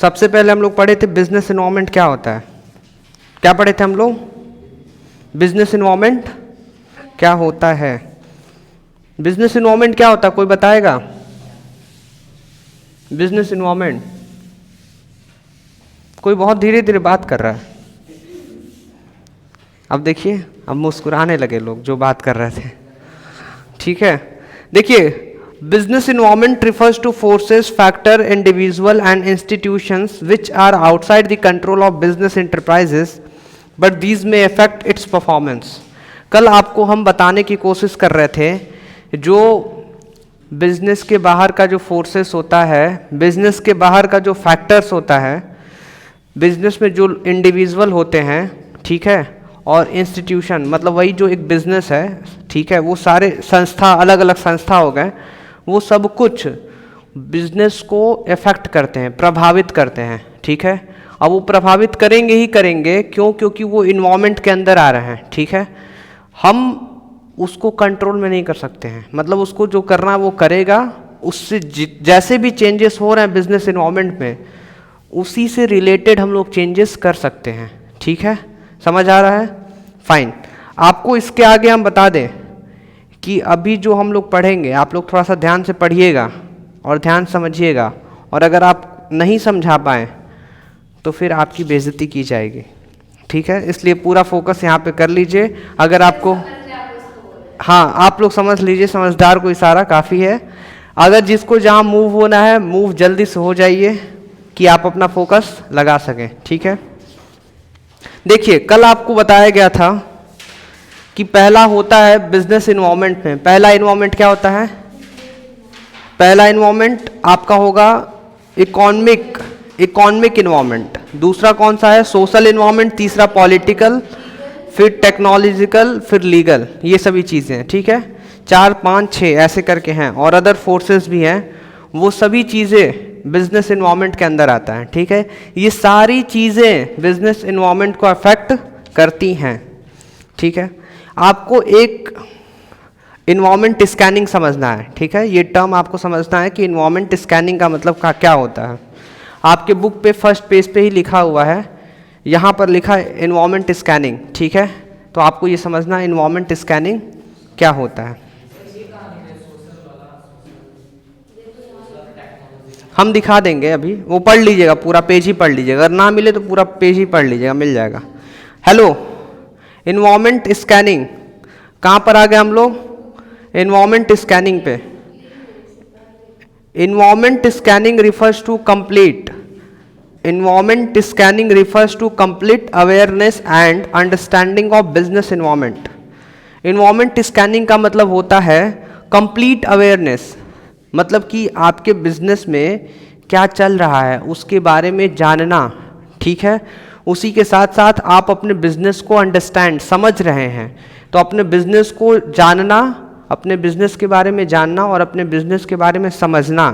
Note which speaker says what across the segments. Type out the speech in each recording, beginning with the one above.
Speaker 1: सबसे पहले हम लोग पढ़े थे बिजनेस इन्वायरमेंट क्या होता है। क्या पढ़े थे हम लोग? बिजनेस इन्वायरमेंट क्या होता है। बिजनेस इन्वायरमेंट क्या होता है, कोई बताएगा? बिजनेस इन्वायरमेंट, कोई बहुत धीरे धीरे बात कर रहा है। अब देखिए, अब मुस्कुराने लगे लोग जो बात कर रहे थे। ठीक है, देखिए, business environment refers to forces, factor, individual and institutions which are outside the control of business enterprises but these में अफेक्ट इट्स परफॉर्मेंस। कल आपको हम बताने की कोशिश कर रहे थे, जो बिजनेस के बाहर का जो फोर्सेस होता है, बिजनेस के बाहर का जो फैक्टर्स होता है, बिजनेस में जो इंडिविजुअल होते हैं, ठीक है, और इंस्टीट्यूशन मतलब वही जो एक बिजनेस है, ठीक है, वो सारे संस्था, अलग अलग संस्था हो गए, वो सब कुछ बिजनेस को इफेक्ट करते हैं, प्रभावित करते हैं। ठीक है, अब वो प्रभावित करेंगे ही करेंगे, क्यों? क्योंकि वो इन्वायरमेंट के अंदर आ रहे हैं। ठीक है, हम उसको कंट्रोल में नहीं कर सकते हैं, मतलब उसको जो करना है वो करेगा। उससे जैसे भी चेंजेस हो रहे हैं बिजनेस इन्वायरमेंट में, उसी से रिलेटेड हम लोग चेंजेस कर सकते हैं। ठीक है, समझ आ रहा है? फाइन। आपको इसके आगे हम बता दें कि अभी जो हम लोग पढ़ेंगे, आप लोग थोड़ा सा ध्यान से पढ़िएगा और ध्यान समझिएगा, और अगर आप नहीं समझा पाएँ तो फिर आपकी बेइज्जती की जाएगी। ठीक है, इसलिए पूरा फोकस यहाँ पे कर लीजिए। अगर आपको, हाँ, आप लोग समझ लीजिए, समझदार को इशारा काफ़ी है। अगर जिसको जहाँ मूव होना है, मूव जल्दी से हो जाइए कि आप अपना फोकस लगा सकें। ठीक है, देखिए, कल आपको बताया गया था कि पहला होता है बिजनेस इन्वायरमेंट में, पहला इन्वायरमेंट क्या होता है? पहला इन्वायरमेंट आपका होगा इकोनॉमिक इन्वायरमेंट। दूसरा कौन सा है? Social environment. तीसरा पॉलिटिकल, फिर टेक्नोलॉजिकल, फिर लीगल, ये सभी चीज़ें हैं। ठीक है, 4, 5, 6 ऐसे करके हैं, और अदर फोर्सेस भी हैं। वो सभी चीज़ें बिजनेस इन्वायरमेंट के अंदर आता है। ठीक है, ये सारी चीज़ें बिजनेस इन्वायरमेंट को अफेक्ट करती हैं। ठीक है, आपको एक इन्वायरमेंट स्कैनिंग समझना है। ठीक है, ये टर्म आपको समझना है कि इन्वायरमेंट स्कैनिंग का मतलब क्या होता है। आपके बुक पे फर्स्ट पेज पे ही लिखा हुआ है, यहाँ पर लिखा है इन्वायरमेंट स्कैनिंग। ठीक है, तो आपको ये समझना है इन्वायरमेंट स्कैनिंग क्या होता है। हम दिखा देंगे, अभी वो पढ़ लीजिएगा, पूरा पेज ही पढ़ लीजिएगा, अगर ना मिले तो पूरा पेज ही पढ़ लीजिएगा, मिल जाएगा। हेलो, इन्वायरमेंट स्कैनिंग कहाँ पर आ गए हम लोग? इन्वायरमेंट स्कैनिंग पे। Environment scanning refers to complete Environment scanning refers to complete awareness and understanding of business environment. Environment scanning का मतलब होता है complete awareness, मतलब कि आपके बिजनेस में क्या चल रहा है उसके बारे में जानना। ठीक है, उसी के साथ साथ आप अपने बिजनेस को अंडरस्टैंड, समझ रहे हैं, तो अपने बिजनेस को जानना, अपने बिजनेस के बारे में जानना और अपने बिजनेस के बारे में समझना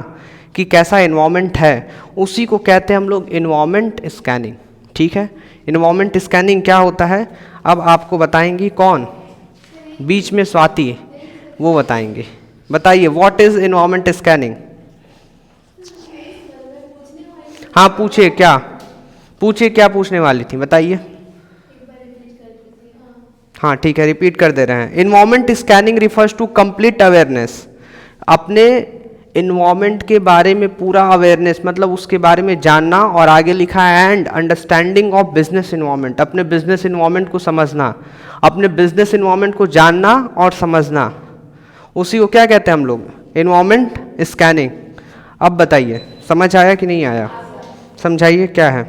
Speaker 1: कि कैसा इन्वायरमेंट है, उसी को कहते हैं हम लोग इन्वायरमेंट स्कैनिंग। ठीक है, इन्वायरमेंट स्कैनिंग क्या होता है अब आपको बताएंगी कौन? बीच में स्वाति, वो बताएंगे। बताइए, व्हाट इज इन्वायरमेंट स्कैनिंग? हाँ, पूछिए, क्या पूछने वाली थी, बताइए। हाँ, ठीक है, रिपीट कर दे रहे हैं। Environment scanning refers to complete awareness, अपने इन्वायरमेंट के बारे में पूरा अवेयरनेस, मतलब उसके बारे में जानना, और आगे लिखा है and understanding of business environment, अपने बिजनेस इन्वायरमेंट को समझना, अपने बिजनेस इन्वायरमेंट को जानना और समझना, उसी को क्या कहते हैं हम लोग? Environment scanning. अब बताइए, समझ आया कि नहीं आया? समझाइए क्या है।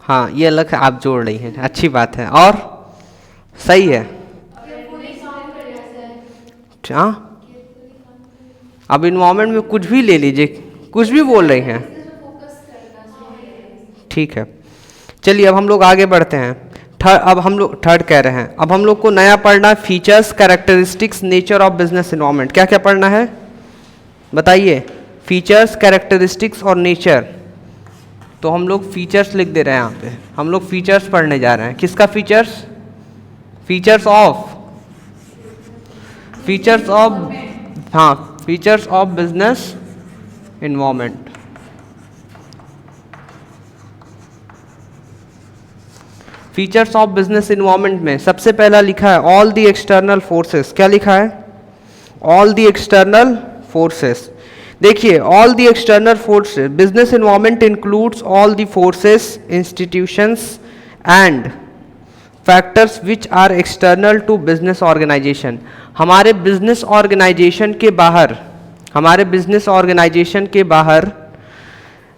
Speaker 1: हाँ, ये अलग आप जोड़ रही हैं, अच्छी बात है, और सही है। हाँ, अब इन्वायरमेंट में कुछ भी ले लीजिए, कुछ भी बोल रही हैं। ठीक है, चलिए अब हम लोग आगे बढ़ते हैं। अब हम लोग थर्ड कह रहे हैं, अब हम लोग को नया पढ़ना है features, characteristics, nature of business environment. क्या क्या पढ़ना है बताइए? फीचर्स, कैरेक्टरिस्टिक्स और नेचर। तो हम लोग फीचर्स लिख दे रहे हैं यहाँ पे, हम लोग फीचर्स पढ़ने जा रहे हैं। किसका features? Features of features of, हाँ, features of business environment. Features of business environment में सबसे पहला लिखा है ऑल दी एक्सटर्नल फोर्सेस। क्या लिखा है? All the external forces. देखिए, all the external forces, business environment includes all the forces, institutions and factors which are external to business organization. हमारे बिजनेस ऑर्गेनाइजेशन के बाहर, हमारे बिजनेस ऑर्गेनाइजेशन के बाहर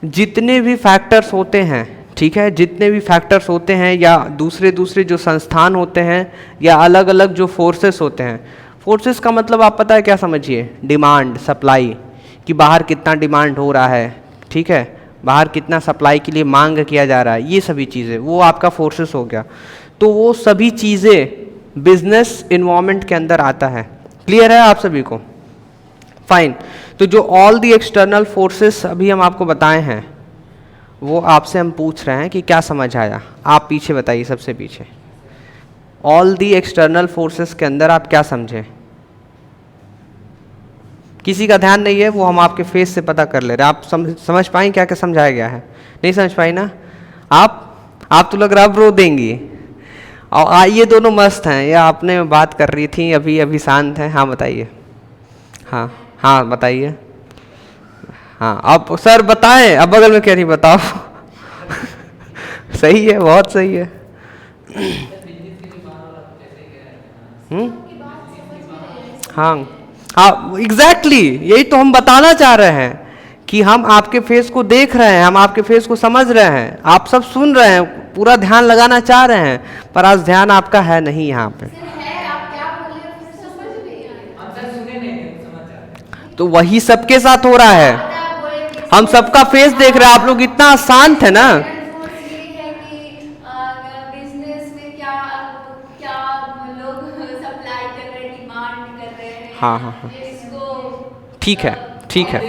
Speaker 1: जितने भी फैक्टर्स होते हैं, ठीक है, जितने भी फैक्टर्स होते हैं या दूसरे दूसरे जो संस्थान होते हैं या अलग अलग जो फोर्सेस होते हैं। फोर्सेस का मतलब आप पता है क्या समझिए? डिमांड, सप्लाई, कि बाहर कितना डिमांड हो रहा है, ठीक है, बाहर कितना सप्लाई के लिए मांग किया जा रहा है, ये सभी चीज़ें, वो आपका फोर्सेस हो गया। तो वो सभी चीज़ें बिजनेस इन्वायरमेंट के अंदर आता है। क्लियर है आप सभी को? फाइन। तो जो ऑल दी एक्सटर्नल फोर्सेस अभी हम आपको बताए हैं, वो आपसे हम पूछ रहे हैं कि क्या समझ आया। आप पीछे बताइए, सबसे पीछे। ऑल दी एक्सटर्नल फोर्सेस के अंदर आप क्या समझे? किसी का ध्यान नहीं है, वो हम आपके फेस से पता कर ले रहे हैं। आप समझ पाए क्या क्या समझाया गया है? नहीं समझ पाई ना आप तो लग रहा अब रो देंगी। और ये दोनों मस्त हैं, ये आपने बात कर रही थी अभी अभी शांत हैं। हाँ बताइए। हाँ हाँ बताइए। हाँ अब सर बताएं, अब बगल में कह रही बताओ। सही है, बहुत सही है। हाँ हाँ एग्जैक्टली, यही तो हम बताना चाह रहे हैं कि हम आपके फेस को देख रहे हैं, हम आपके फेस को समझ रहे हैं, आप सब सुन रहे हैं, पूरा ध्यान लगाना चाह रहे हैं, पर आज ध्यान आपका है नहीं यहाँ पे। तो वही सबके साथ हो रहा है, हम सबका फेस देख रहे हैं। आप लोग इतना शांत है ना। हाँ हाँ हाँ ठीक है ठीक है।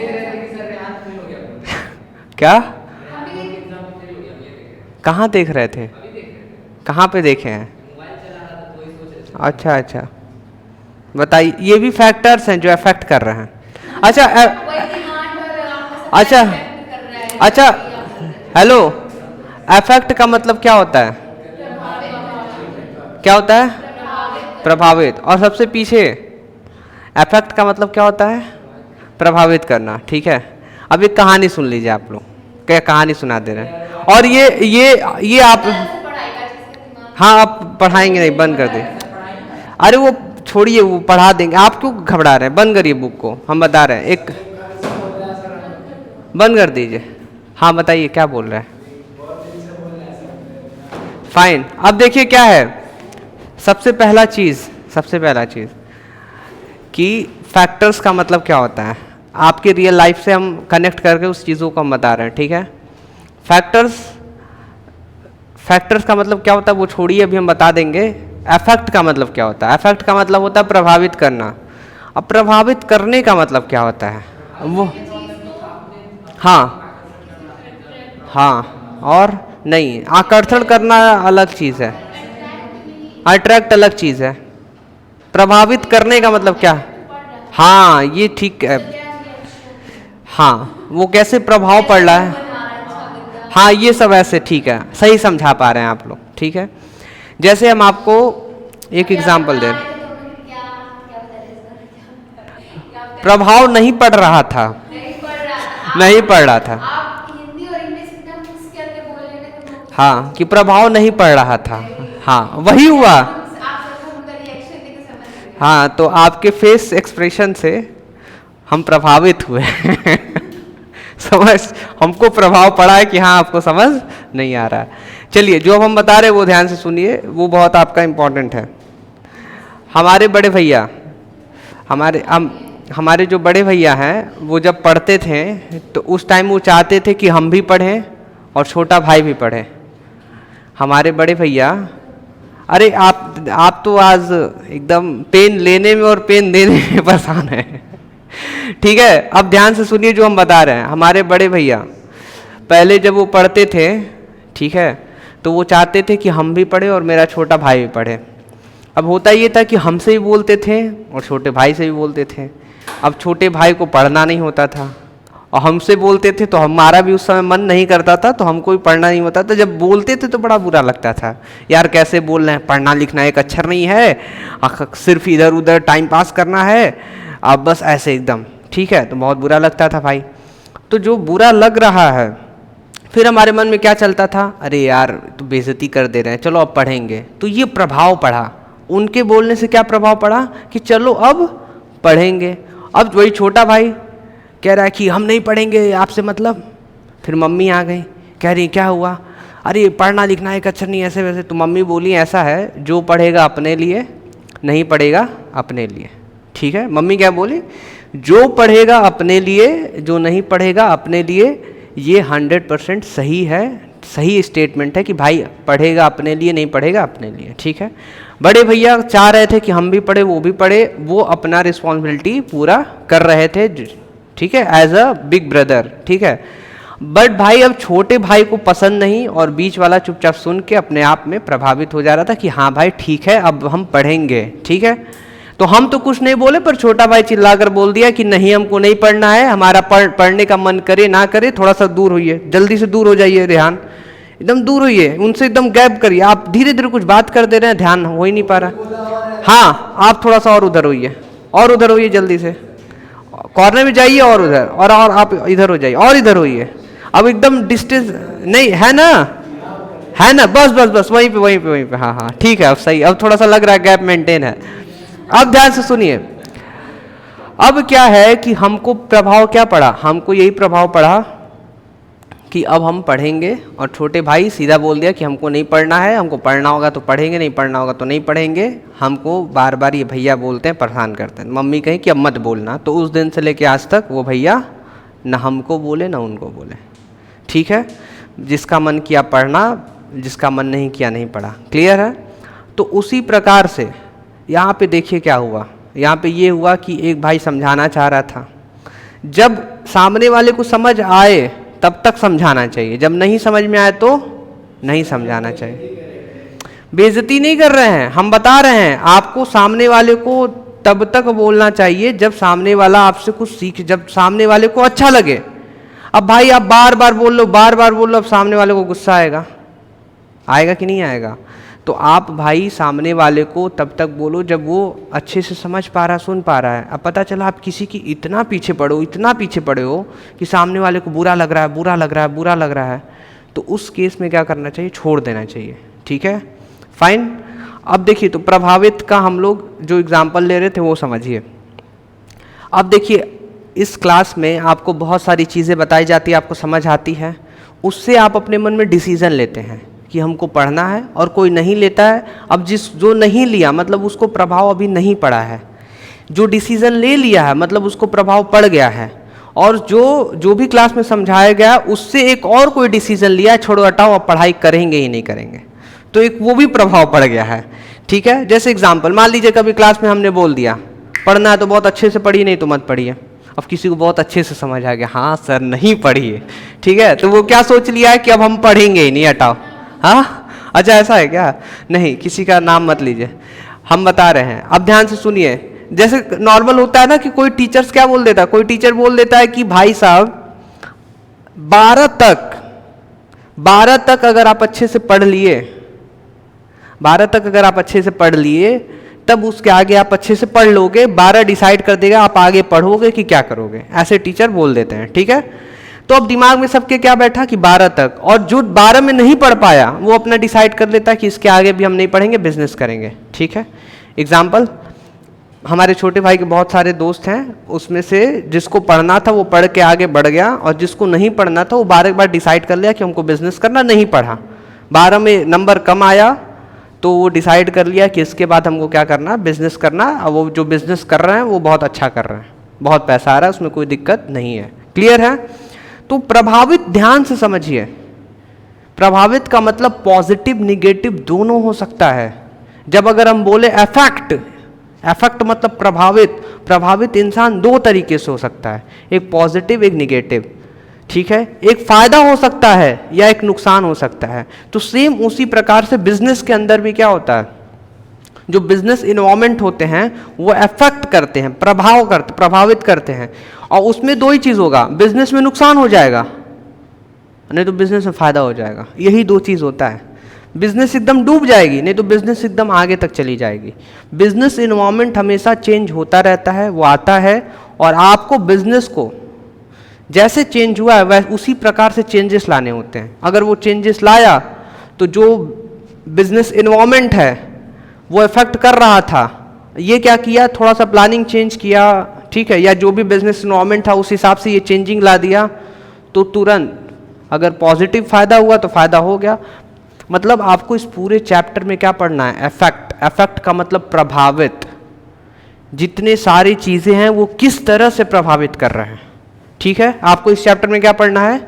Speaker 1: क्या? कहाँ देख रहे थे? कहाँ पे देखे हैं? अच्छा अच्छा बताइए। ये भी फैक्टर्स हैं जो अफेक्ट कर रहे हैं। अच्छा अच्छा अच्छा हेलो, अफेक्ट का मतलब क्या होता है? क्या होता है? प्रभावित। और सबसे पीछे अफेक्ट का मतलब क्या होता है? प्रभावित करना। ठीक है, अब एक कहानी सुन लीजिए आप लोग, क्या कहानी सुना दे रहे हैं। और ये आप, हाँ आप पढ़ाएंगे नहीं, बंद कर दें। अरे वो छोड़िए, वो पढ़ा देंगे, आप क्यों घबरा रहे हैं? बंद करिए बुक को, हम बता रहे हैं। एक बंद कर दीजिए। हाँ बताइए क्या बोल रहे हैं? फाइन। अब देखिए क्या है, सबसे पहला चीज़ कि फैक्टर्स का मतलब क्या होता है। आपके रियल लाइफ से हम कनेक्ट करके उस चीज़ों को हम बता रहे हैं। ठीक है, फैक्टर्स का मतलब क्या होता है वो छोड़िए, अभी हम बता देंगे। अफेक्ट का मतलब क्या होता है? अफेक्ट का मतलब होता है प्रभावित करना। अब प्रभावित करने का मतलब क्या होता है वो? हाँ हाँ, और नहीं, आकर्षण करना अलग चीज़ है, अट्रैक्ट अलग चीज़ है। प्रभावित करने का मतलब क्या? हाँ ये ठीक है। हाँ वो कैसे प्रभाव पड़ रहा है, हाँ ये सब ऐसे, ठीक है, सही समझा पा रहे हैं आप लोग। ठीक है, जैसे हम आपको एक एग्जांपल दे रहे, प्रभाव नहीं पड़ रहा था, नहीं पड़ रहा था। हाँ कि प्रभाव नहीं पड़ रहा था, हाँ वही हुआ। हाँ तो आपके फेस एक्सप्रेशन से हम प्रभावित हुए। समझ, हमको प्रभाव पड़ा है कि हाँ आपको समझ नहीं आ रहा है। चलिए जो अब हम बता रहे हैं वो ध्यान से सुनिए, वो बहुत आपका इम्पोर्टेंट है। हमारे बड़े भैया, हमारे जो बड़े भैया हैं वो जब पढ़ते थे तो उस टाइम वो चाहते थे कि हम भी पढ़ें और छोटा भाई भी पढ़े। हमारे बड़े भैया, अरे आप तो आज एकदम पेन लेने में और पेन देने में परेशान है। ठीक है, अब ध्यान से सुनिए जो हम बता रहे हैं। हमारे बड़े भैया पहले जब वो पढ़ते थे, ठीक है, तो वो चाहते थे कि हम भी पढ़े और मेरा छोटा भाई भी पढ़े। अब होता ये था कि हमसे भी बोलते थे और छोटे भाई से भी बोलते थे। अब छोटे भाई को पढ़ना नहीं होता था और हमसे बोलते थे तो हमारा भी उस समय मन नहीं करता था, तो हमको भी पढ़ना नहीं होता था। जब बोलते थे तो बड़ा बुरा लगता था, यार कैसे बोल रहे हैं, पढ़ना लिखना एक अक्षर नहीं है, सिर्फ इधर उधर टाइम पास करना है, अब बस ऐसे एकदम, ठीक है। तो बहुत बुरा लगता था भाई। तो जो बुरा लग रहा है, फिर हमारे मन में क्या चलता था, अरे यार तो बेइज्जती कर दे रहे हैं, चलो अब पढ़ेंगे। तो ये प्रभाव पड़ा, उनके बोलने से क्या प्रभाव पड़ा कि चलो अब पढ़ेंगे। अब वही छोटा भाई कह रहा है कि हम नहीं पढ़ेंगे आपसे मतलब। फिर मम्मी आ गई, कह रही क्या हुआ, अरे पढ़ना लिखना एक अक्षर नहीं, ऐसे वैसे। तो मम्मी बोली ऐसा है, जो पढ़ेगा अपने लिए, नहीं पढ़ेगा अपने लिए, ठीक है। मम्मी क्या बोली, जो पढ़ेगा अपने लिए, जो नहीं पढ़ेगा अपने लिए। ये 100% सही है, सही स्टेटमेंट है कि भाई पढ़ेगा अपने लिए, नहीं पढ़ेगा अपने लिए, ठीक है। बड़े भैया चाह रहे थे कि हम भी पढ़े, वो भी पढ़े, वो अपना रिस्पॉन्सिबिलिटी पूरा कर रहे थे, ठीक है, एज अ बिग ब्रदर, ठीक है। बट भाई अब छोटे भाई को पसंद नहीं, और बीच वाला चुपचाप सुन के अपने आप में प्रभावित हो जा रहा था कि हाँ भाई ठीक है, अब हम पढ़ेंगे, ठीक है। तो हम तो कुछ नहीं बोले, पर छोटा भाई चिल्लाकर बोल दिया कि नहीं, हमको नहीं पढ़ना है, हमारा पढ़ने का मन करे ना करे, थोड़ा सा दूर होइए, जल्दी से दूर हो जाइए रेहान, एकदम दूर होइए, उनसे एकदम गैप करिए, आप धीरे धीरे कुछ बात कर दे रहे हैं, ध्यान हो ही नहीं पा रहा। हाँ, आप थोड़ा सा और उधर होइए, और उधर होइए, जल्दी से कॉर्नर में जाइए, और उधर, और आप इधर हो जाइए, और इधर होइए। अब एकदम डिस्टेंस नहीं है ना, है ना, बस बस बस वहीं पे वहीं पे वहीं पे, हाँ हाँ ठीक है, अब सही, अब थोड़ा सा लग रहा है गैप मेंटेन है। अब ध्यान से सुनिए, अब क्या है कि हमको प्रभाव क्या पड़ा, हमको यही प्रभाव पड़ा कि अब हम पढ़ेंगे, और छोटे भाई सीधा बोल दिया कि हमको नहीं पढ़ना है, हमको पढ़ना होगा तो पढ़ेंगे, नहीं पढ़ना होगा तो नहीं पढ़ेंगे। हमको बार बार ये भैया बोलते हैं, परेशान करते हैं। मम्मी कहीं कि अब मत बोलना, तो उस दिन से लेके आज तक वो भैया ना हमको बोले ना उनको बोले, ठीक है। जिसका मन किया पढ़ना, जिसका मन नहीं किया नहीं पढ़ा, क्लियर है। तो उसी प्रकार से यहाँ पे देखिए क्या हुआ, यहाँ पे ये हुआ कि एक भाई समझाना चाह रहा था, जब सामने वाले को समझ आए तब तक समझाना चाहिए, जब नहीं समझ में आए तो नहीं समझाना चाहिए। बेइज्जती नहीं कर रहे हैं, हम बता रहे हैं आपको, सामने वाले को तब तक बोलना चाहिए जब सामने वाला आपसे कुछ सीख, जब सामने वाले को अच्छा लगे। अब भाई आप बार बार बोल लो, बार बार बोल लो, अब सामने वाले को गुस्सा आएगा, आएगा कि नहीं आएगा। तो आप भाई सामने वाले को तब तक बोलो जब वो अच्छे से समझ पा रहा, सुन पा रहा है। अब पता चला आप किसी की इतना पीछे पड़ो, इतना पीछे पड़े हो कि सामने वाले को बुरा लग रहा है, बुरा लग रहा है, बुरा लग रहा है, तो उस केस में क्या करना चाहिए, छोड़ देना चाहिए, ठीक है, फाइन। अब देखिए, तो प्रभावित का हम लोग जो एग्जाम्पल ले रहे थे वो समझिए। अब देखिए, इस क्लास में आपको बहुत सारी चीज़ें बताई जाती है, आपको समझ आती है, उससे आप अपने मन में डिसीज़न लेते हैं कि हमको पढ़ना है, और कोई नहीं लेता है। अब जो नहीं लिया मतलब उसको प्रभाव अभी नहीं पड़ा है, जो डिसीज़न ले लिया है मतलब उसको प्रभाव पड़ गया है, और जो भी क्लास में समझाया गया उससे एक और कोई डिसीज़न लिया, छोड़ो हटाओ अब पढ़ाई करेंगे ही नहीं करेंगे, तो एक वो भी प्रभाव पड़ गया है, ठीक है। जैसे एग्जाम्पल मान लीजिए, कभी क्लास में हमने बोल दिया पढ़ना है तो बहुत अच्छे से पढ़िए, नहीं तो मत पढ़िए। अब किसी को बहुत अच्छे से समझ आ गया, हाँ सर नहीं पढ़िए, ठीक है, तो वो क्या सोच लिया है कि अब हम पढ़ेंगे ही नहीं, हटाओ। हाँ अच्छा, ऐसा है क्या, नहीं, किसी का नाम मत लीजिए, हम बता रहे हैं। अब ध्यान से सुनिए, जैसे नॉर्मल होता है ना कि कोई टीचर्स क्या बोल देता है, कोई टीचर बोल देता है कि भाई साहब 12 तक अगर आप अच्छे से पढ़ लिए, 12 तक अगर आप अच्छे से पढ़ लिए, तब उसके आगे आप अच्छे से पढ़ लोगे, 12 डिसाइड कर देगा आप आगे पढ़ोगे कि क्या करोगे, ऐसे टीचर बोल देते हैं, ठीक है। तो अब दिमाग में सबके क्या बैठा कि 12 तक, और जो 12 में नहीं पढ़ पाया वो अपना डिसाइड कर लेता है कि इसके आगे भी हम नहीं पढ़ेंगे, बिजनेस करेंगे, ठीक है। एग्जाम्पल, हमारे छोटे भाई के बहुत सारे दोस्त हैं, उसमें से जिसको पढ़ना था वो पढ़ के आगे बढ़ गया, और जिसको नहीं पढ़ना था वो 12 बार डिसाइड कर लिया कि हमको बिजनेस करना, नहीं पढ़ा, 12 में नंबर कम आया तो वो डिसाइड कर लिया कि इसके बाद हमको क्या करना, बिजनेस करना। और वो जो बिजनेस कर रहे हैं वो बहुत अच्छा कर रहे हैं, बहुत पैसा आ रहा है, उसमें कोई दिक्कत नहीं है, क्लियर है। तो प्रभावित, ध्यान से समझिए, प्रभावित का मतलब पॉजिटिव निगेटिव दोनों हो सकता है। जब अगर हम बोले अफेक्ट, अफेक्ट मतलब प्रभावित इंसान दो तरीके से हो सकता है, एक पॉजिटिव एक निगेटिव, ठीक है, एक फायदा हो सकता है या एक नुकसान हो सकता है। तो सेम उसी प्रकार से बिजनेस के अंदर भी क्या होता है, जो बिजनेस इन्वायरमेंट होते हैं वो अफेक्ट करते हैं, प्रभावित करते हैं। और उसमें दो ही चीज़ होगा, बिजनेस में नुकसान हो जाएगा, नहीं तो बिजनेस में फायदा हो जाएगा। यही दो चीज़ होता है। बिजनेस एकदम डूब जाएगी, नहीं तो बिजनेस एकदम आगे तक चली जाएगी। बिजनेस इन्वायरमेंट हमेशा चेंज होता रहता है, वो आता है, और आपको बिजनेस को जैसे चेंज हुआ है वैसे उसी प्रकार से चेंजेस लाने होते हैं। अगर वो चेंजेस लाया तो जो बिजनेस इन्वायरमेंट है वो इफेक्ट कर रहा था, ये क्या किया, थोड़ा सा प्लानिंग चेंज किया, ठीक है, या जो भी बिजनेस इन्वायरमेंट था उस हिसाब से ये चेंजिंग ला दिया, तो तुरंत अगर पॉजिटिव फायदा हुआ तो फायदा हो गया। मतलब आपको इस पूरे चैप्टर में क्या पढ़ना है, इफेक्ट। इफेक्ट का मतलब प्रभावित, जितने सारी चीजें हैं वो किस तरह से प्रभावित कर रहे हैं, ठीक है। आपको इस चैप्टर में क्या पढ़ना है,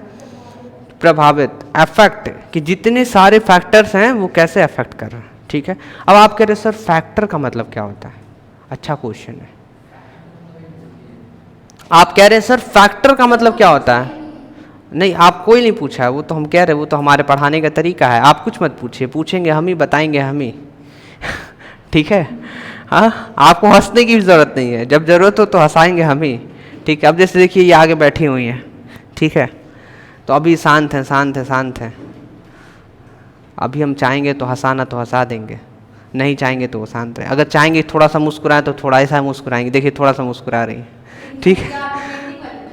Speaker 1: प्रभावित, इफेक्ट, कि जितने सारे फैक्टर्स हैं वो कैसे अफेक्ट कर रहे हैं, ठीक है। अब आप कह रहे सर फैक्टर का मतलब क्या होता है, अच्छा क्वेश्चन है। आप कह रहे हैं सर फैक्टर का मतलब क्या होता है, नहीं आप कोई नहीं पूछा है, वो तो हम कह रहे हैं, वो तो हमारे पढ़ाने का तरीका है। आप कुछ मत पूछिए, पूछेंगे हम ही, बताएंगे हम ही ठीक है। हाँ, आपको हंसने की भी ज़रूरत नहीं है, जब ज़रूरत हो तो हंसाएंगे हम ही, ठीक है। अब जैसे देखिए ये आगे बैठी हुई हैं, ठीक है, तो अभी शांत हैं, शांत है, शांत है। अभी हम चाहेंगे तो हंसाना तो हंसा देंगे, नहीं चाहेंगे तो वो शांत रहे। अगर चाहेंगे थोड़ा सा मुस्कुराएं तो थोड़ा सा मुस्कुराएंगे, देखिए थोड़ा सा मुस्कुरा रही है, ठीक है।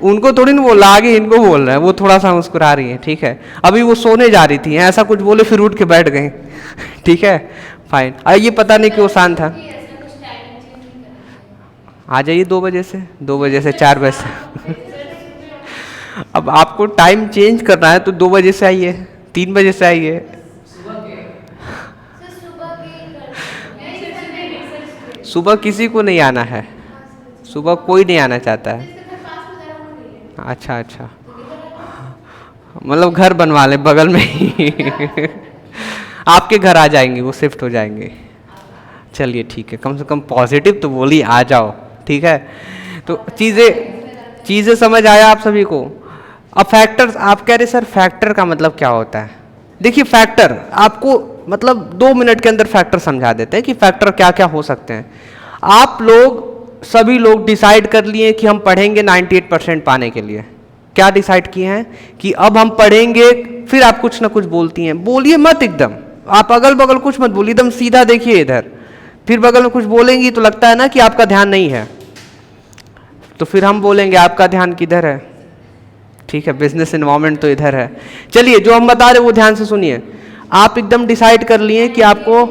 Speaker 1: उनको थोड़ी ना बोला, आगे इनको बोल रहे हैं, वो थोड़ा सा मुस्कुरा रही है, ठीक है। अभी वो सोने जा रही थी, ऐसा कुछ बोले फिर उठ के बैठ गई ठीक है, फाइन। ये पता नहीं क्यों शांत था। आ जाइए 2 बजे से, 2 बजे से 4 बजे से अब आपको टाइम चेंज करना है तो 2 बजे से आइए, 3 बजे से आइए। सुबह किसी को नहीं आना है, सुबह कोई नहीं आना चाहता है। अच्छा अच्छा, मतलब घर बनवा ले बगल में ही आपके घर आ जाएंगे, वो शिफ्ट हो जाएंगे। चलिए ठीक है, कम से कम पॉजिटिव तो बोलिए, आ जाओ, ठीक है। तो चीज़ें समझ आया आप सभी को। अब फैक्टर्स, आप कह रहे सर फैक्टर का मतलब क्या होता है। देखिए फैक्टर आपको मतलब 2 मिनट के अंदर फैक्टर समझा देते हैं कि फैक्टर क्या क्या हो सकते हैं। आप लोग सभी लोग डिसाइड कर लिए कि हम पढ़ेंगे 98% पाने के लिए। क्या डिसाइड किए हैं कि अब हम पढ़ेंगे, फिर आप कुछ ना कुछ बोलती हैं, बोलिए मत एकदम, आप अगल बगल कुछ मत बोलिए, एकदम सीधा देखिए इधर, फिर बगल में कुछ बोलेंगी तो लगता है ना कि आपका ध्यान नहीं है, तो फिर हम बोलेंगे आपका ध्यान किधर है, ठीक है, बिजनेस इन्वायरमेंट तो इधर है। चलिए जो हम बता रहे वो ध्यान से सुनिए। आप एकदम डिसाइड कर लिए कि आपको,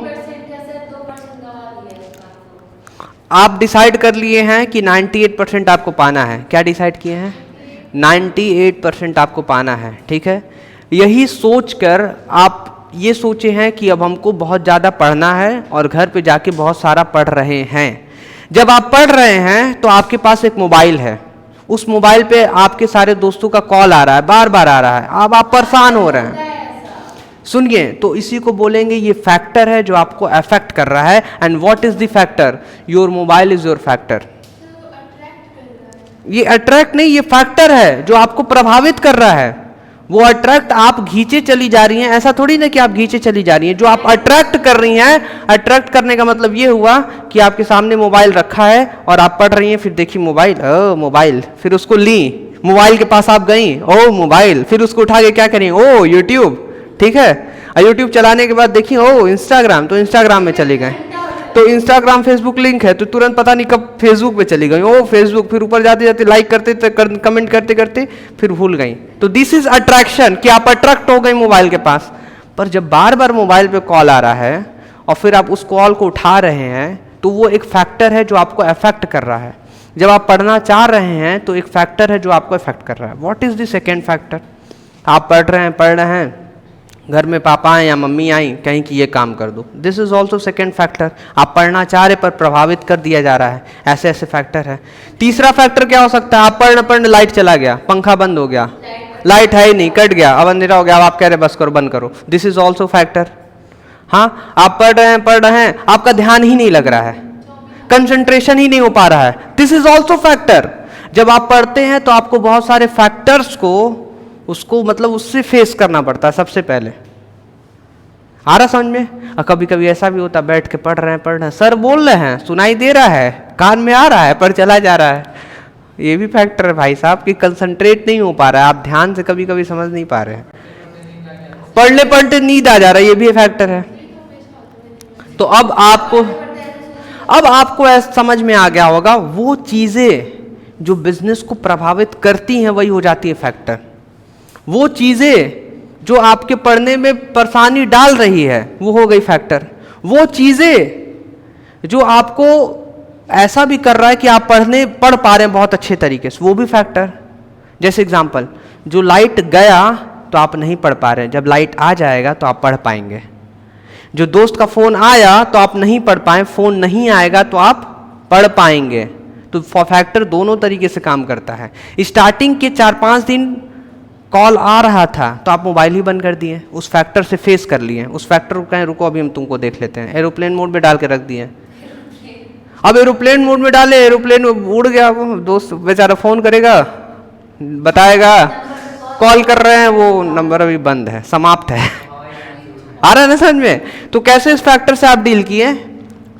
Speaker 1: आप डिसाइड कर लिए हैं कि 98% आपको पाना है। क्या डिसाइड किए हैं, 98% आपको पाना है, ठीक है। यही सोचकर आप ये सोचे हैं कि अब हमको बहुत ज़्यादा पढ़ना है और घर पे जाके बहुत सारा पढ़ रहे हैं। जब आप पढ़ रहे हैं तो आपके पास एक मोबाइल है, उस मोबाइल पे आपके सारे दोस्तों का कॉल आ रहा है, बार बार आ रहा है, अब आप परेशान हो रहे हैं। सुनिए, तो इसी को बोलेंगे ये फैक्टर है जो आपको अफेक्ट कर रहा है। And what is the factor, your mobile is your factor. ये अट्रैक्ट नहीं, ये फैक्टर है जो आपको प्रभावित कर रहा है। वो अट्रैक्ट आप खींचे चली जा रही हैं, ऐसा थोड़ी ना कि आप खींचे चली जा रही हैं, जो आप अट्रैक्ट कर रही हैं। अट्रैक्ट करने का मतलब ये हुआ कि आपके सामने मोबाइल रखा है और आप पढ़ रही हैं, फिर देखी मोबाइल, मोबाइल, फिर उसको ली, मोबाइल के पास आप गई, ओ मोबाइल, फिर उसको उठा के क्या करें, ओ यूट्यूब, ठीक है। यूट्यूब चलाने के बाद देखिए ओ इंस्टाग्राम, तो इंस्टाग्राम में चले गए, तो इंस्टाग्राम फेसबुक लिंक है तो तुरंत पता नहीं कब फेसबुक पे चली गई, ओ फेसबुक, फिर ऊपर जाते जाते लाइक करते कमेंट करते करते फिर भूल गई। तो दिस इज अट्रैक्शन, कि आप अट्रैक्ट हो गई मोबाइल के पास। पर जब बार बार मोबाइल पे कॉल आ रहा है और फिर आप उस कॉल को उठा रहे हैं, तो वो एक फैक्टर है जो आपको अफेक्ट कर रहा है। जब आप पढ़ना चाह रहे हैं तो एक फैक्टर है जो आपको अफेक्ट कर रहा है। What is the second factor, आप पढ़ रहे हैं, घर में पापा आए या मम्मी आई कहीं कि ये काम कर दो, this is also second factor. आप पढ़ना चाह रहे पर प्रभावित कर दिया जा रहा है, ऐसे ऐसे फैक्टर है। तीसरा फैक्टर क्या हो सकता है, आप पढ़ने लाइट चला गया, पंखा बंद हो गया, लाइट है ही नहीं, कट गया, अब अंधेरा हो गया, अब आप कह रहे बस करो, बंद करो, दिस इज ऑल्सो फैक्टर। हाँ, आप पढ़ रहे हैं, आपका ध्यान ही नहीं लग रहा है, कंसंट्रेशन ही नहीं हो पा रहा है, दिस इज ऑल्सो फैक्टर। जब आप पढ़ते हैं तो आपको बहुत सारे फैक्टर्स को उसको मतलब उससे फेस करना पड़ता है सबसे पहले, आ रहा समझ में? और कभी कभी ऐसा भी होता, बैठ के पढ़ रहे हैं, सर बोल रहे हैं, सुनाई दे रहा है, कान में आ रहा है, पर चला जा रहा है। ये भी फैक्टर है भाई साहब कि कंसंट्रेट नहीं हो पा रहा है, आप ध्यान से कभी कभी समझ नहीं पा रहे हैं, पढ़ने पढ़ते नींद आ जा रहा है, ये भी फैक्टर है। तो अब आपको ऐसा समझ में आ गया होगा, वो चीजें जो बिजनेस को प्रभावित करती हैं वही हो जाती है फैक्टर। वो चीजें जो आपके पढ़ने में परेशानी डाल रही है वो हो गई फैक्टर। वो चीजें जो आपको ऐसा भी कर रहा है कि आप पढ़ पा रहे हैं बहुत अच्छे तरीके से, वो भी फैक्टर। जैसे एग्जांपल, जो लाइट गया तो आप नहीं पढ़ पा रहे हैं, जब लाइट आ जाएगा तो आप पढ़ पाएंगे। जो दोस्त का फोन आया तो आप नहीं पढ़ पाए, फोन नहीं आएगा तो आप पढ़ पाएंगे। तो फैक्टर दोनों तरीके से काम करता है। स्टार्टिंग के 4-5 दिन कॉल आ रहा था तो आप मोबाइल ही बंद कर दिए, उस फैक्टर से फेस कर लिए। उस फैक्टर को कहें रुको अभी हम तुमको देख लेते हैं, एरोप्लेन मोड में डाल के रख दिए। अब एरोप्लेन मोड में डाले, एरोप्लेन उड़ गया, वो दोस्त बेचारा फोन करेगा, बताएगा कॉल कर रहे हैं, वो नंबर अभी बंद है, समाप्त है। आ रहा है ना समझ में? तो कैसे इस फैक्टर से आप डील किए?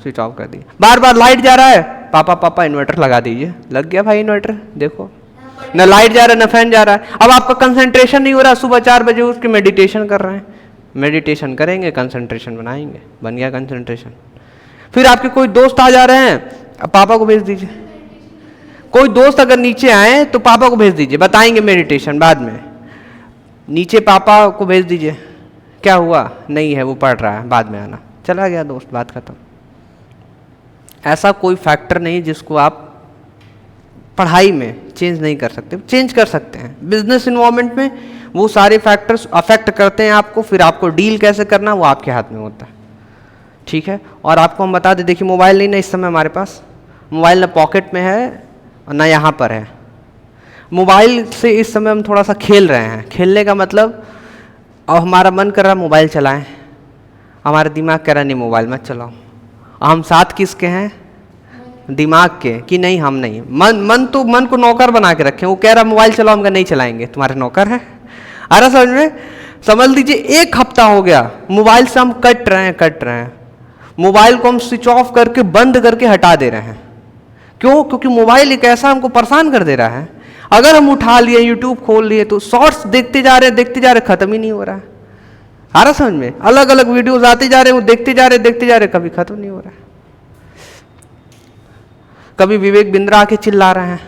Speaker 1: स्विच ऑफ कर दिए। बार बार लाइट जा रहा है, पापा इन्वर्टर लगा दीजिए, लग गया भाई इन्वर्टर, देखो न लाइट जा रहा है न फैन जा रहा है। अब आपका कंसंट्रेशन नहीं हो रहा, सुबह 4 बजे उठ के मेडिटेशन कर रहे हैं, मेडिटेशन करेंगे, कंसंट्रेशन बनाएंगे, बन गया कंसंट्रेशन। फिर आपके कोई दोस्त आ जा रहे हैं, अब पापा को भेज दीजिए। कोई दोस्त अगर नीचे आए तो पापा को भेज दीजिए, बताएंगे मेडिटेशन बाद में। नीचे पापा को भेज दीजिए, क्या हुआ? नहीं है, वो पढ़ रहा है, बाद में आना, चला गया दोस्त, बात खत्म। ऐसा कोई फैक्टर नहीं जिसको आप पढ़ाई में चेंज नहीं कर सकते, चेंज कर सकते हैं। बिजनेस इन्वायरमेंट में वो सारे फैक्टर्स अफेक्ट करते हैं आपको, फिर आपको डील कैसे करना वो आपके हाथ में होता है, ठीक है। और आपको हम बता दें, देखिए मोबाइल नहीं ना इस समय हमारे पास, मोबाइल ना पॉकेट में है और ना यहाँ पर है। मोबाइल से इस समय हम थोड़ा सा खेल रहे हैं, खेलने का मतलब अब हमारा मन कर रहा है मोबाइल चलाएं, हमारा दिमाग कह रहा नहीं मोबाइल मत चलाओ। हम साथ किसके हैं? दिमाग के, कि नहीं हम नहीं। मन को नौकर बना के रखें, वो कह रहा मोबाइल चलाओ, हम नहीं चलाएंगे, तुम्हारे नौकर है। आ रहा समझ में? समझ लीजिए 1 हफ्ता हो गया मोबाइल से हम कट रहे हैं, मोबाइल को हम स्विच ऑफ करके बंद करके हटा दे रहे हैं। क्यों? क्योंकि मोबाइल एक ऐसा हमको परेशान कर दे रहा है। अगर हम उठा लिए, यूट्यूब खोल लिए तो शॉर्ट्स देखते जा रहे, खत्म ही नहीं हो रहा है। आ रहा समझ में? अलग अलग वीडियोस आते जा रहे हैं, वो देखते जा रहे, कभी खत्म नहीं हो रहा है। कभी विवेक बिंद्रा आके चिल्ला रहे हैं,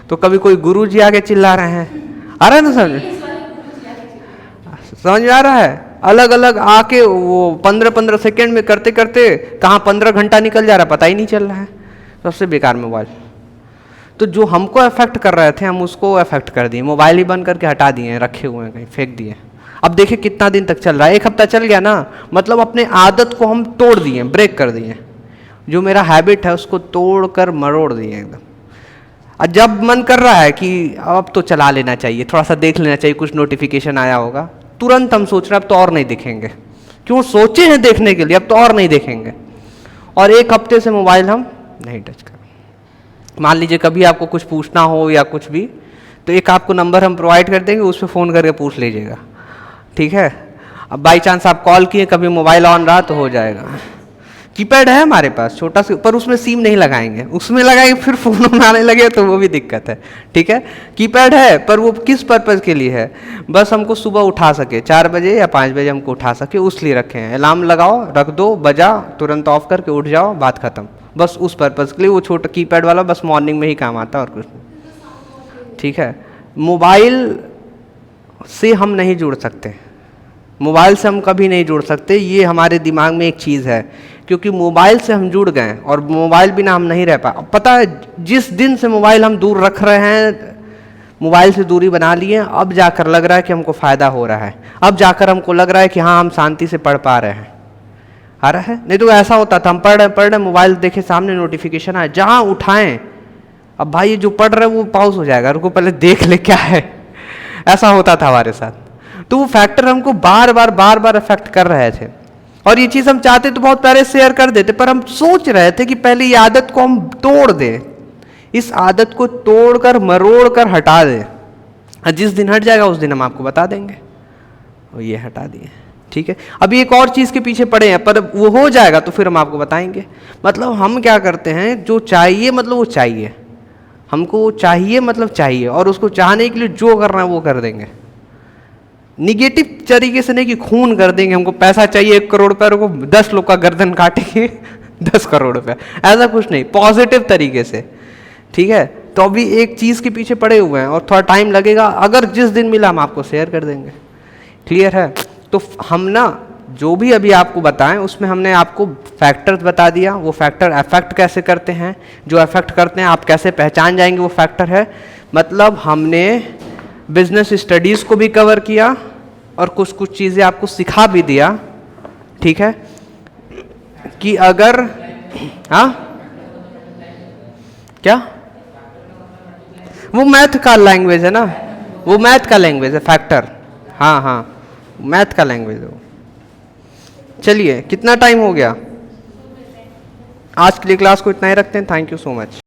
Speaker 1: तो कभी कोई गुरु जी आके चिल्ला रहे हैं। आ रहा है ना समझ में आ रहा है? अलग अलग आके वो 15-15 सेकेंड में करते करते कहाँ 15 घंटा निकल जा रहा है, पता ही नहीं चल रहा है। सबसे बेकार मोबाइल। तो जो हमको अफेक्ट कर रहे थे हम उसको अफेक्ट कर दिए, मोबाइल ही बंद करके हटा दिए, रखे हुए हैं कहीं, फेंक दिए। अब देखिए कितना दिन तक चल रहा है, 1 हफ्ता चल गया ना, मतलब अपने आदत को हम तोड़ दिए, ब्रेक कर दिए। जो मेरा हैबिट है उसको तोड़ कर मरोड़ दिए एकदम। और जब मन कर रहा है कि अब तो चला लेना चाहिए, थोड़ा सा देख लेना चाहिए, कुछ नोटिफिकेशन आया होगा, तुरंत हम सोच रहे हैं अब तो और नहीं देखेंगे। क्यों? सोचे हैं देखने के लिए, अब तो और नहीं देखेंगे। और 1 हफ्ते से मोबाइल हम नहीं टच कर। मान लीजिए कभी आपको कुछ पूछना हो या कुछ भी, तो एक आपको नंबर हम प्रोवाइड कर देंगे, उस पर फ़ोन करके पूछ लीजिएगा, ठीक है। अब बाई चांस आप कॉल किए, कभी मोबाइल ऑन रहा तो हो जाएगा। कीपैड है हमारे पास छोटा सा, पर उसमें सिम नहीं लगाएंगे, उसमें लगाएंगे फिर फ़ोन आने लगे तो वो भी दिक्कत है, ठीक है। कीपैड है पर वो किस पर्पज़ के लिए है? बस हमको सुबह उठा सके, 4 बजे या 5 बजे हमको उठा सके, उस लिए रखे हैं। अलार्म लगाओ, रख दो, बजा, तुरंत ऑफ करके उठ जाओ, बात खत्म। बस उस पर्पज़ के लिए वो छोटा कीपैड वाला बस मॉर्निंग में ही काम आता है और कुछ नहीं, ठीक है। मोबाइल से हम नहीं जुड़ सकते, मोबाइल से हम कभी नहीं जुड़ सकते, ये हमारे दिमाग में एक चीज़ है। क्योंकि मोबाइल से हम जुड़ गए और मोबाइल बिना हम नहीं रह पाए। पता है जिस दिन से मोबाइल हम दूर रख रहे हैं, मोबाइल से दूरी बना लिए, अब जाकर लग रहा है कि हमको फ़ायदा हो रहा है, अब जाकर हमको लग रहा है कि हाँ हम शांति से पढ़ पा रहे हैं। आ रहा है? नहीं तो ऐसा होता था हम पढ़ रहे मोबाइल देखे सामने नोटिफिकेशन आए, जहाँ उठाएं, अब भाई ये जो पढ़ रहे वो पॉज हो जाएगा, रुको पहले देख ले क्या है। ऐसा होता था हमारे साथ। तो वो फैक्टर हमको बार बार अफेक्ट कर रहे थे। और ये चीज़ हम चाहते तो बहुत पहले शेयर कर देते, पर हम सोच रहे थे कि पहले ये आदत को हम तोड़ दें, इस आदत को तोड़कर मरोड़ कर हटा दें। जिस दिन हट जाएगा उस दिन हम आपको बता देंगे। और ये हटा दिए, ठीक है, अभी एक और चीज़ के पीछे पड़े हैं, पर वो हो जाएगा तो फिर हम आपको बताएंगे। मतलब हम क्या करते हैं, जो चाहिए मतलब वो चाहिए, हमको वो चाहिए मतलब चाहिए, और उसको चाहने के लिए जो करना है वो कर देंगे। निगेटिव तरीके से नहीं कि खून कर देंगे, हमको पैसा चाहिए 1 करोड़ रुपये, को 10 लोग का गर्दन काटेंगे 10 करोड़ रुपये, ऐसा कुछ नहीं, पॉजिटिव तरीके से, ठीक है। तो अभी एक चीज़ के पीछे पड़े हुए हैं और थोड़ा टाइम लगेगा, अगर जिस दिन मिला हम आपको शेयर कर देंगे, क्लियर है। तो हम ना जो भी अभी आपको बताएं उसमें हमने आपको फैक्टर्स बता दिया, वो फैक्टर अफेक्ट कैसे करते हैं, जो अफेक्ट करते हैं आप कैसे पहचान जाएंगे वो फैक्टर है। मतलब हमने बिजनेस स्टडीज़ को भी कवर किया और कुछ कुछ चीज़ें आपको सिखा भी दिया, ठीक है, कि अगर हाँ क्या, वो मैथ का लैंग्वेज है ना, वो मैथ का लैंग्वेज है फैक्टर, हाँ हाँ मैथ का लैंग्वेज है वो। चलिए कितना टाइम हो गया, आज के लिए क्लास को इतना ही रखते हैं। Thank you so much.